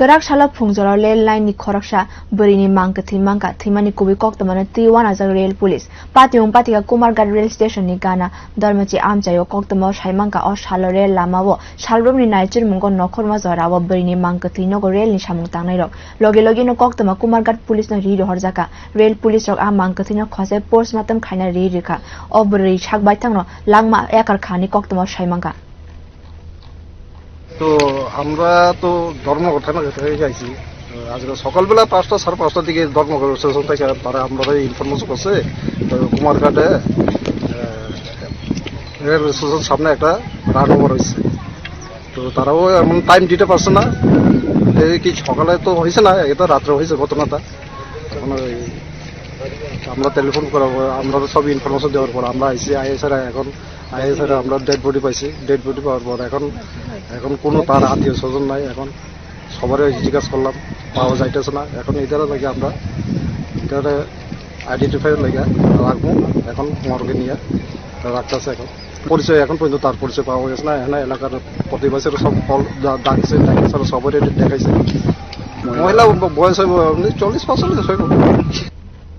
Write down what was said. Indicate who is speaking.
Speaker 1: Kerak shala phungjalo lel line ni khoraksa berini mangka thimani kubi kok tamana T1 as rail police patyong patika Kumarghat rail station ni gana darmachi amchayo kok tamo saimangka o shala rail lamawo shalrom ni naichin mungo nokhorma zorawo berini mangka thino go rail ni samung tangnai rok logi no kok tamo Kumarghat police no ri horjaka rail police rok a mangka thino khose post matam khaina ri rikha o beri chak baithang no langma ekar khani kok tamo saimangka
Speaker 2: তো আমরা তো ধর্মঘট হয়ে যাইছি আজকে সকালবেলা 5টা 5:30টার দিকে ধর্মঘট স্টেশন থেকে তারা আমরা ইনফরমেশন করছে কুমারঘাটে রেল স্টেশন সামনে একটা রান ওভার হয়েছে তো তারাও এমন টাইম দিতে পারছে না কি সকালে তো হয়েছে না এটা রাত্রে হয়েছে ঘটনাটা এখন আমরা টেলিফোন করার পর আমরা সব ইনফরমেশন দেওয়ার পর আমরা আইএসআর আমরা ডেড বডি পাইছি ডেড বডি পাওয়ার পর এখন কোনো তার আত্মীয় স্বজন নাই এখন সবারই জিজ্ঞাসা করলাম পাওয়া যাইতেছে না এখন এটার লাগে আমরা এটারে আইডেন্টিফাই লাগে রাখবো এখন মর্গে নিয়ে রাখতেছে এখন পরিচয় এখন পর্যন্ত তার পরিচয় পাওয়া গেছে না এখানে এলাকার প্রতিবাসীরা সব ফল ডাকছে সবাই দেখাইছে মহিলা বয়স হইব 40-45 হইব